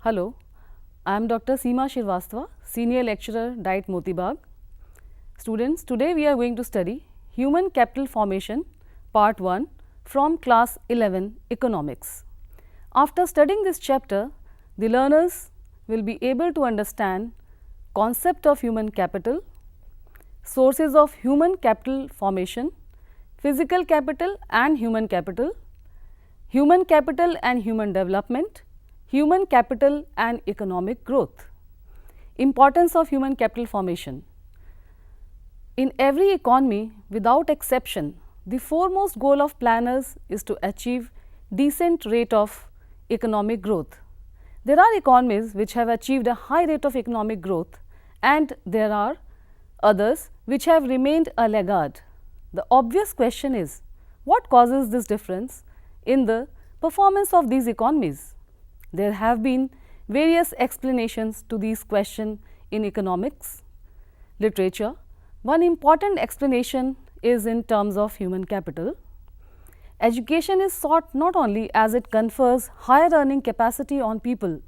Hello, I am Dr. Seema Shirvastava, Senior Lecturer, Diet Motibag. Students, today we are going to study Human Capital Formation Part 1 from Class 11 Economics. After studying this chapter, the learners will be able to understand concept of human capital, sources of human capital formation, physical capital and human capital and human development, human capital and economic growth. Importance of human capital formation. In every economy, without exception, the foremost goal of planners is to achieve decent rate of economic growth. There are economies which have achieved a high rate of economic growth and there are others which have remained a laggard. The obvious question is, what causes this difference in the performance of these economies? There have been various explanations to these questions in economics literature. One important explanation is in terms of human capital. Education is sought not only as it confers higher earning capacity on people,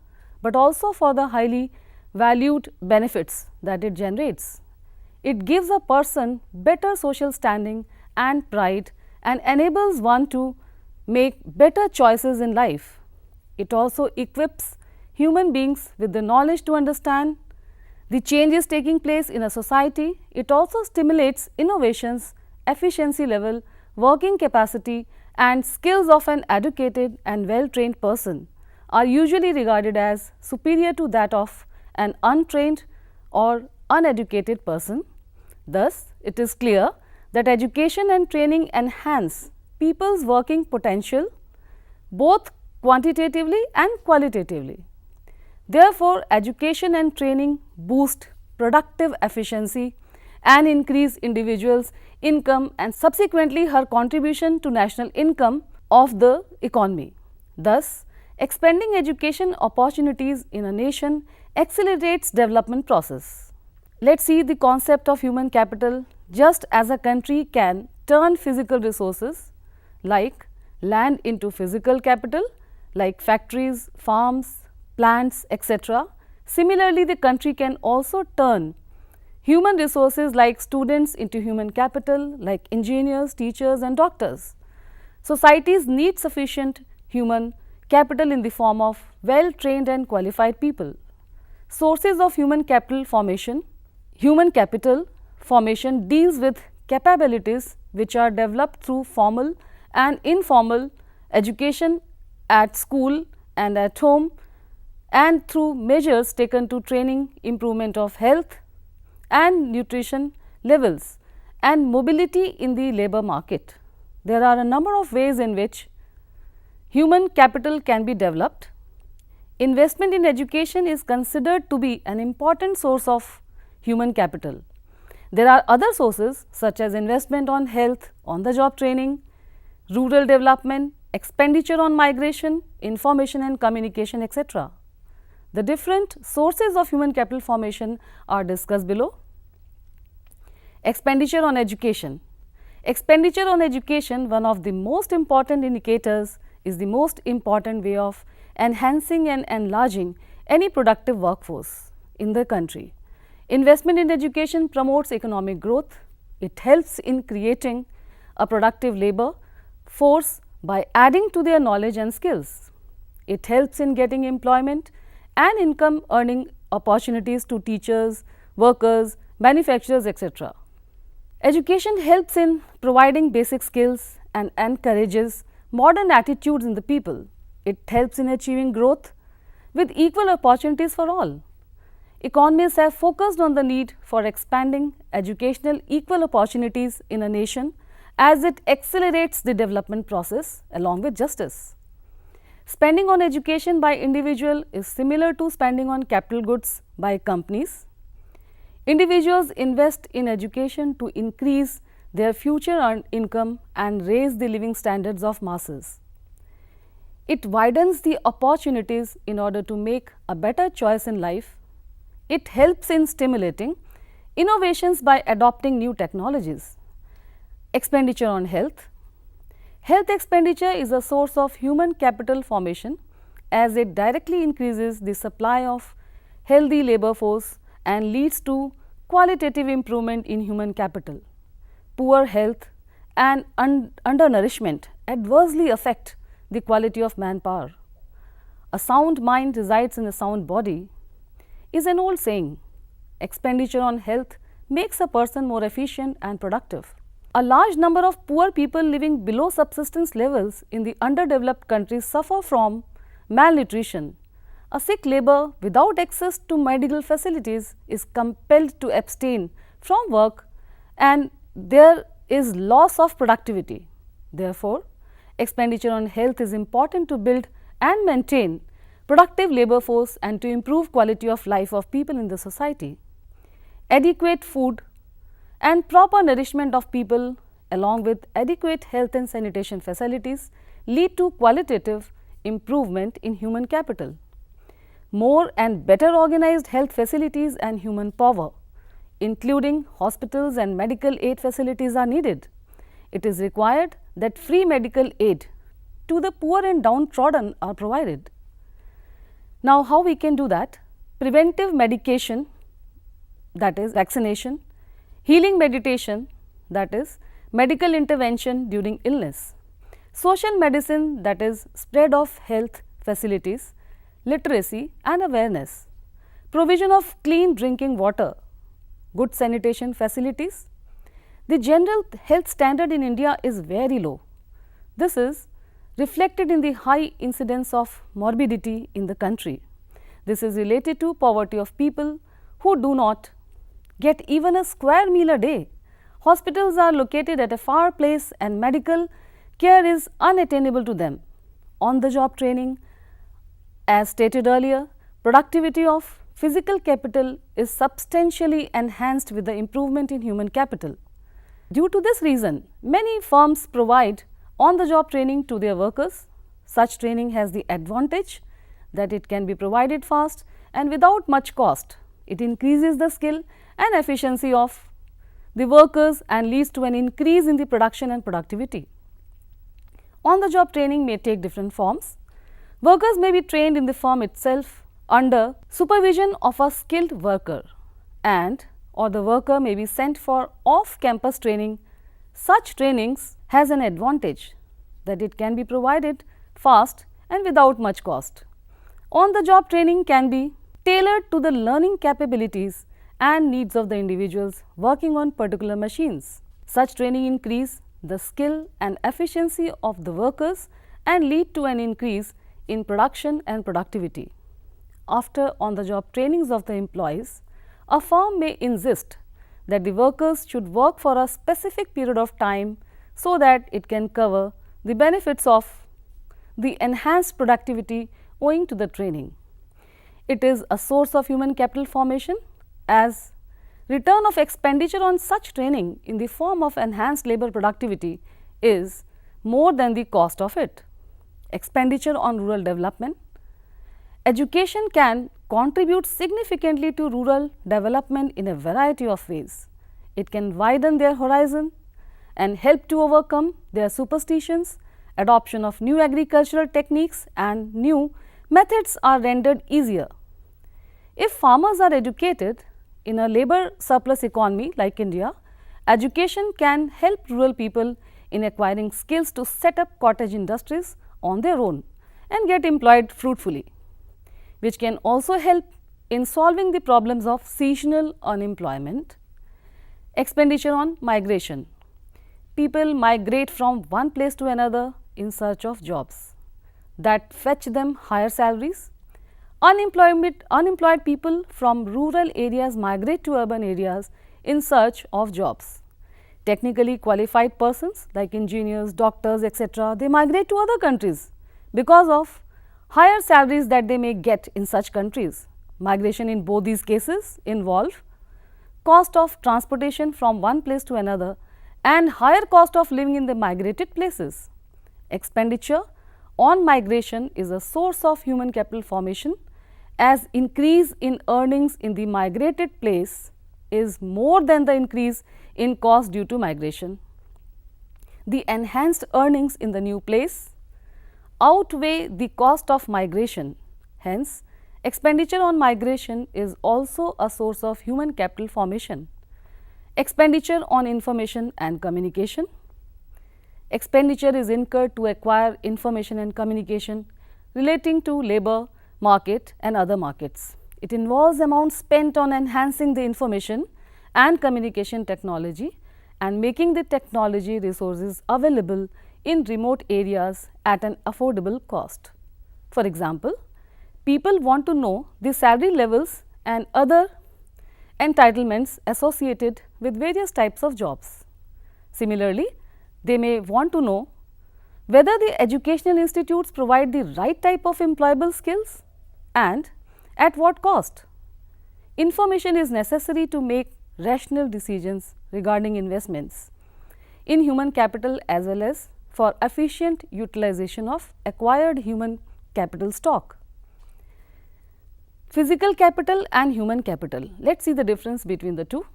but also for the highly valued benefits that it generates. It gives a person better social standing and pride and enables one to make better choices in life. It also equips human beings with the knowledge to understand the changes taking place in a society. It also stimulates innovations, efficiency level, working capacity and skills of an educated and well-trained person are usually regarded as superior to that of an untrained or uneducated person. Thus, it is clear that education and training enhance people's working potential both quantitatively and qualitatively. Therefore, education and training boost productive efficiency and increase individuals' income and subsequently her contribution to national income of the economy. Thus, expanding education opportunities in a nation accelerates development process. Let us see the concept of human capital. Just as a country can turn physical resources like land into physical capital like factories, farms, plants, etc. Similarly, the country can also turn human resources like students into human capital like engineers, teachers and doctors. Societies need sufficient human capital in the form of well-trained and qualified people. Sources of human capital formation. Human capital formation deals with capabilities which are developed through formal and informal education at school and at home and through measures taken to training, improvement of health and nutrition levels and mobility in the labour market. There are a number of ways in which human capital can be developed. Investment in education is considered to be an important source of human capital. There are other sources such as investment on health, on the job training, rural development, expenditure on migration, information and communication, etc. The different sources of human capital formation are discussed below. Expenditure on education. Expenditure on education, one of the most important indicators, is the most important way of enhancing and enlarging any productive workforce in the country. Investment in education promotes economic growth. It helps in creating a productive labour force by adding to their knowledge and skills. It helps in getting employment and income earning opportunities to teachers, workers, manufacturers, etc. Education helps in providing basic skills and encourages modern attitudes in the people. It helps in achieving growth with equal opportunities for all. Economists have focused on the need for expanding educational equal opportunities in a nation as it accelerates the development process along with justice. Spending on education by individual is similar to spending on capital goods by companies. Individuals invest in education to increase their future earned income and raise the living standards of masses. It widens the opportunities in order to make a better choice in life. It helps in stimulating innovations by adopting new technologies. Expenditure on health. Health expenditure is a source of human capital formation as it directly increases the supply of healthy labor force and leads to qualitative improvement in human capital. Poor health and undernourishment adversely affect the quality of manpower. A sound mind resides in a sound body is an old saying. Expenditure on health makes a person more efficient and productive. A large number of poor people living below subsistence levels in the underdeveloped countries suffer from malnutrition. A sick labor without access to medical facilities is compelled to abstain from work and there is loss of productivity. Therefore, expenditure on health is important to build and maintain productive labor force and to improve quality of life of people in the society. Adequate food and proper nourishment of people along with adequate health and sanitation facilities lead to qualitative improvement in human capital. More and better organized health facilities and human power, including hospitals and medical aid facilities, are needed. It is required that free medical aid to the poor and downtrodden are provided. Now, how we can do that? Preventive medication, that is vaccination, healing meditation, that is medical intervention during illness, social medicine, that is spread of health facilities, literacy and awareness, provision of clean drinking water, good sanitation facilities. The general health standard in India is very low. This is reflected in the high incidence of morbidity in the country. This is related to poverty of people who do not get even a square meal a day. Hospitals are located at a far place and medical care is unattainable to them. On the job training, as stated earlier, productivity of physical capital is substantially enhanced with the improvement in human capital. Due to this reason, many firms provide on-the-job training to their workers. Such training has the advantage that it can be provided fast and without much cost. It increases the skill and efficiency of the workers and leads to an increase in the production and productivity. On-the-job training may take different forms. Workers may be trained in the firm itself under supervision of a skilled worker or the worker may be sent for off-campus training. Such trainings has an advantage that it can be provided fast and without much cost. On-the-job training can be tailored to the learning capabilities and needs of the individuals working on particular machines. Such training increase the skill and efficiency of the workers and lead to an increase in production and productivity. After on-the-job trainings of the employees, a firm may insist that the workers should work for a specific period of time so that it can cover the benefits of the enhanced productivity owing to the training. It is a source of human capital formation as return of expenditure on such training in the form of enhanced labor productivity is more than the cost of it. Expenditure on rural development. Education can contribute significantly to rural development in a variety of ways. It can widen their horizon and help to overcome their superstitions. Adoption of new agricultural techniques and new methods are rendered easier. If farmers are educated in a labor surplus economy like India, education can help rural people in acquiring skills to set up cottage industries on their own and get employed fruitfully, which can also help in solving the problems of seasonal unemployment. Expenditure on migration. People migrate from one place to another in search of jobs that fetch them higher salaries. Unemployed people from rural areas migrate to urban areas in search of jobs. Technically qualified persons like engineers, doctors, etc., they migrate to other countries because of higher salaries that they may get in such countries. Migration in both these cases involve cost of transportation from one place to another and higher cost of living in the migrated places. Expenditure on migration is a source of human capital formation as increase in earnings in the migrated place is more than the increase in cost due to migration. The enhanced earnings in the new place outweigh the cost of migration. Hence, expenditure on migration is also a source of human capital formation. Expenditure on information and communication. Expenditure is incurred to acquire information and communication relating to labor, market and other markets. It involves amounts spent on enhancing the information and communication technology and making the technology resources available in remote areas at an affordable cost. For example, people want to know the salary levels and other entitlements associated with various types of jobs. Similarly, they may want to know whether the educational institutes provide the right type of employable skills and at what cost. Information is necessary to make rational decisions regarding investments in human capital as well as for efficient utilization of acquired human capital stock. Physical capital and human capital. Let us see the difference between the two.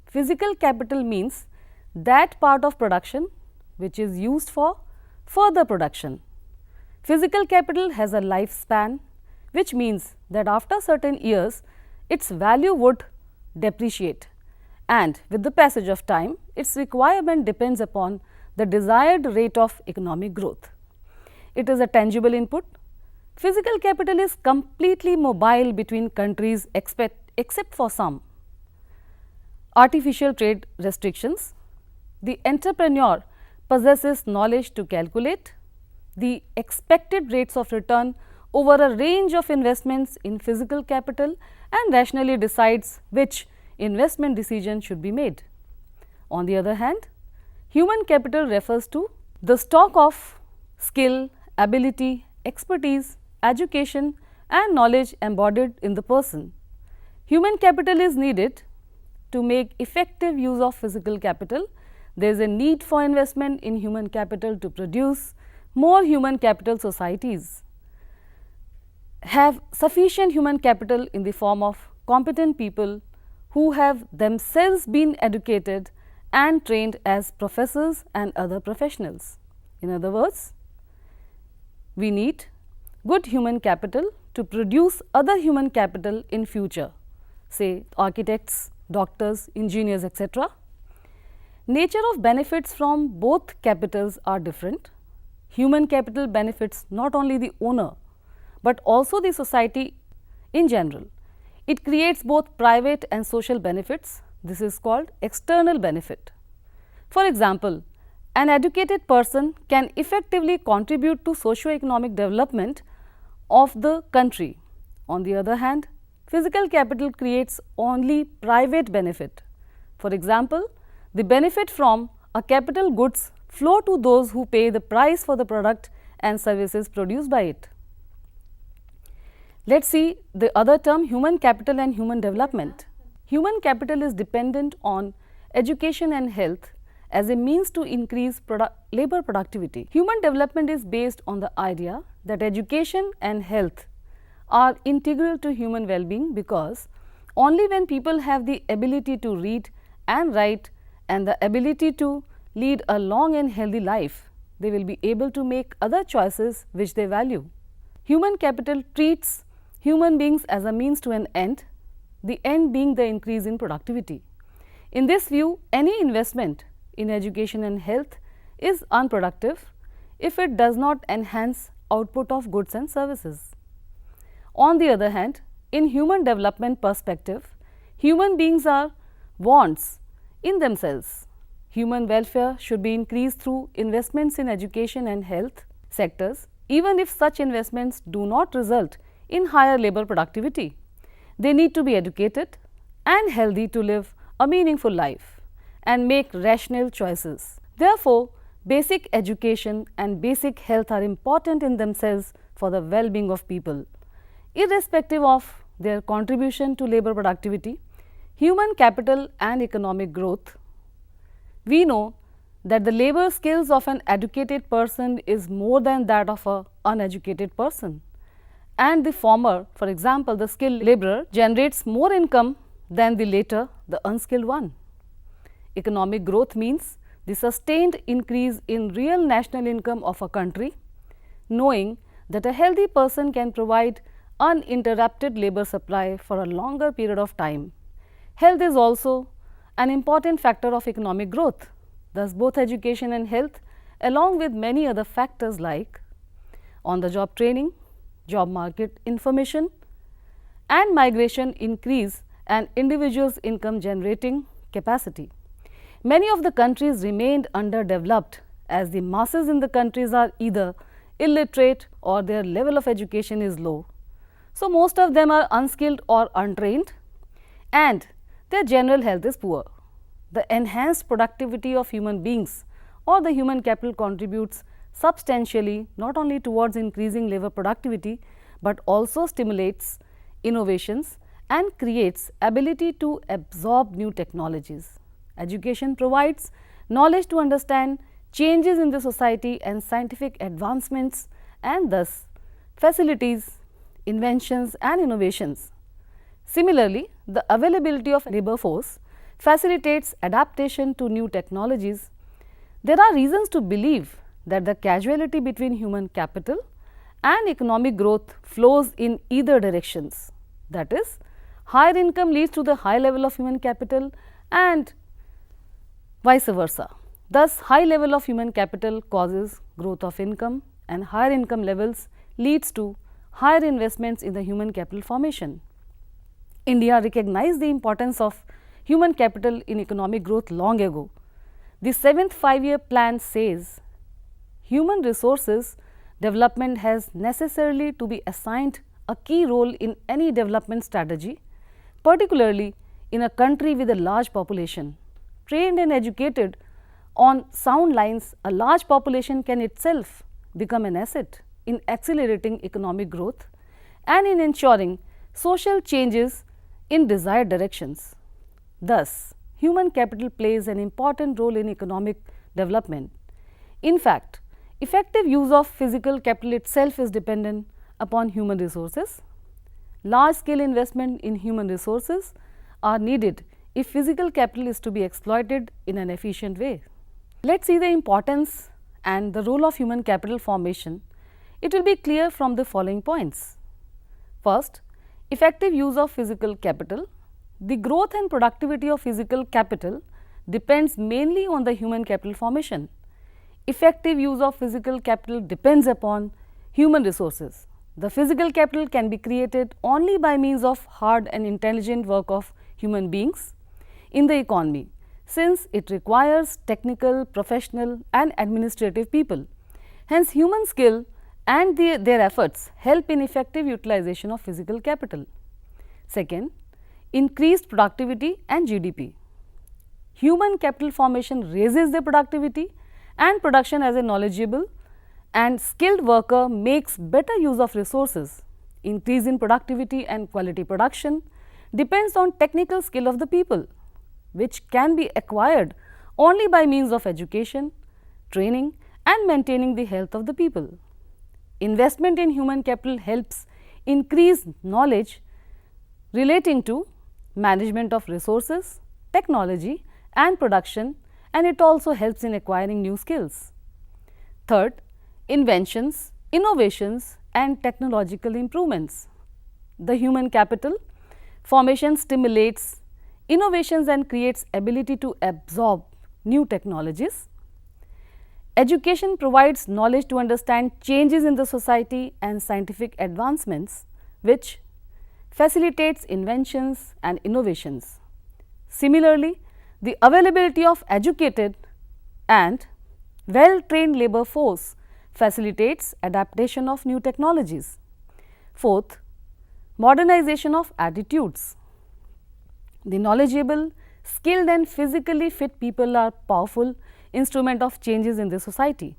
Physical capital means that part of production which is used for further production. Physical capital has a lifespan, which means that after certain years its value would depreciate, and with the passage of time its requirement depends upon the desired rate of economic growth. It is a tangible input. Physical capital is completely mobile between countries except for some artificial trade restrictions. The entrepreneur possesses knowledge to calculate the expected rates of return over a range of investments in physical capital and rationally decides which investment decision should be made. On the other hand, human capital refers to the stock of skill, ability, expertise, education and knowledge embodied in the person. Human capital is needed to make effective use of physical capital. There is a need for investment in human capital to produce more human capital. Societies have sufficient human capital in the form of competent people who have themselves been educated and trained as professors and other professionals. In other words, we need good human capital to produce other human capital in future, say architects, doctors, engineers, etc. Nature of benefits from both capitals are different. Human capital benefits not only the owner, but also the society in general. It creates both private and social benefits. This is called external benefit. For example, an educated person can effectively contribute to socio-economic development of the country. On the other hand, physical capital creates only private benefit. For example, the benefit from a capital goods flow to those who pay the price for the product and services produced by it. Let us see the other term, human capital and human development. Human capital is dependent on education and health as a means to increase labor productivity. Human development is based on the idea that education and health are integral to human well-being, because only when people have the ability to read and write and the ability to lead a long and healthy life, they will be able to make other choices which they value. Human capital treats human beings as a means to an end, the end being the increase in productivity. In this view, any investment in education and health is unproductive if it does not enhance output of goods and services. On the other hand, in human development perspective, human beings are wants in themselves. Human welfare should be increased through investments in education and health sectors, even if such investments do not result in higher labor productivity. They need to be educated and healthy to live a meaningful life and make rational choices. Therefore, basic education and basic health are important in themselves for the well-being of people. Irrespective of their contribution to labor productivity, human capital and economic growth, we know that the labor skills of an educated person is more than that of an uneducated person, and the former, for example, the skilled laborer, generates more income than the later, the unskilled one. Economic growth means the sustained increase in real national income of a country. knowing that a healthy person can provide uninterrupted labor supply for a longer period of time. Health is also an important factor of economic growth. Thus, both education and health, along with many other factors like on-the-job training, job market information, and migration increase an individual's income generating capacity. Many of the countries remained underdeveloped as the masses in the countries are either illiterate or their level of education is low. So, most of them are unskilled or untrained and their general health is poor. The enhanced productivity of human beings or the human capital contributes substantially not only towards increasing labor productivity, but also stimulates innovations and creates ability to absorb new technologies. Education provides knowledge to understand changes in the society and scientific advancements, and thus facilities inventions and innovations. Similarly, the availability of labor force facilitates adaptation to new technologies. There are reasons to believe that the causality between human capital and economic growth flows in either directions. That is, higher income leads to the high level of human capital and vice versa. Thus, high level of human capital causes growth of income and higher income levels leads to higher investments in the human capital formation. India recognized the importance of human capital in economic growth long ago. The 7th 5-year plan says human resources development has necessarily to be assigned a key role in any development strategy, particularly in a country with a large population. Trained and educated on sound lines, a large population can itself become an asset in accelerating economic growth and in ensuring social changes in desired directions. Thus, human capital plays an important role in economic development. In fact, effective use of physical capital itself is dependent upon human resources. Large scale investment in human resources are needed if physical capital is to be exploited in an efficient way. Let us see the importance and the role of human capital formation. It will be clear from the following points. First, effective use of physical capital. The growth and productivity of physical capital depends mainly on the human capital formation. Effective use of physical capital depends upon human resources. The physical capital can be created only by means of hard and intelligent work of human beings in the economy, since it requires technical, professional and administrative people. Hence, human skill and their efforts help in effective utilization of physical capital. Second, increased productivity and GDP. Human capital formation raises the productivity and production as a knowledgeable and skilled worker makes better use of resources. Increase in productivity and quality production depends on technical skill of the people, which can be acquired only by means of education, training and maintaining the health of the people. Investment in human capital helps increase knowledge relating to management of resources, technology and production, and it also helps in acquiring new skills. Third, inventions, innovations and technological improvements. The human capital formation stimulates innovations and creates ability to absorb new technologies. Education provides knowledge to understand changes in the society and scientific advancements, which facilitates inventions and innovations. Similarly, the availability of educated and well-trained labor force facilitates adaptation of new technologies. Fourth, modernization of attitudes. The knowledgeable, skilled and physically fit people are powerful instrument of changes in the society.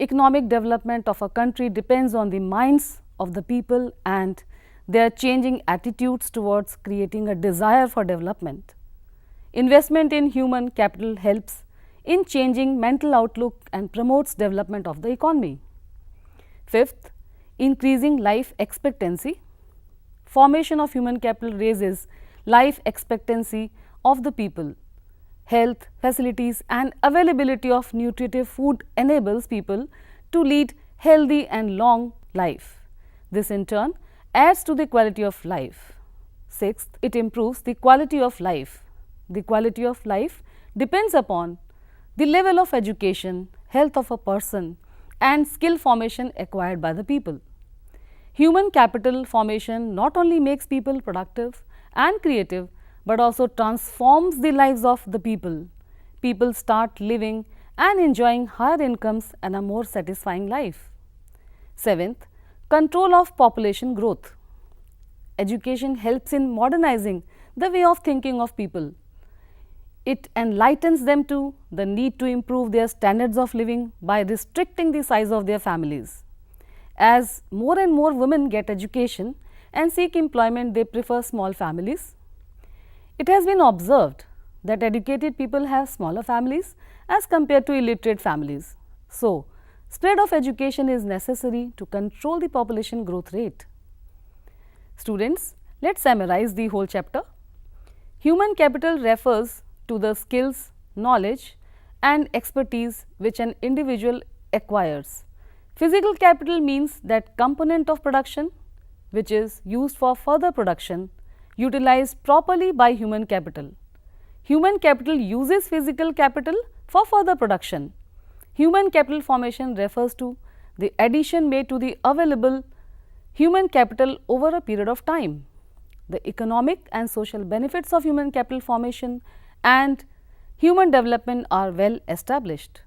Economic development of a country depends on the minds of the people and their changing attitudes towards creating a desire for development. Investment in human capital helps in changing mental outlook and promotes development of the economy. Fifth, increasing life expectancy. Formation of human capital raises life expectancy of the people. Health, facilities and availability of nutritive food enables people to lead healthy and long life. This in turn adds to the quality of life. Sixth, it improves the quality of life. The quality of life depends upon the level of education, health of a person and skill formation acquired by the people. Human capital formation not only makes people productive and creative, but also transforms the lives of the people. People start living and enjoying higher incomes and a more satisfying life. Seventh, control of population growth. Education helps in modernizing the way of thinking of people. It enlightens them to the need to improve their standards of living by restricting the size of their families. As more and more women get education and seek employment, they prefer small families. It has been observed that educated people have smaller families as compared to illiterate families. So, spread of education is necessary to control the population growth rate. Students, let's summarize the whole chapter. Human capital refers to the skills, knowledge and expertise which an individual acquires. Physical capital means that component of production which is used for further production utilized properly by human capital. Human capital uses physical capital for further production. Human capital formation refers to the addition made to the available human capital over a period of time. The economic and social benefits of human capital formation and human development are well established.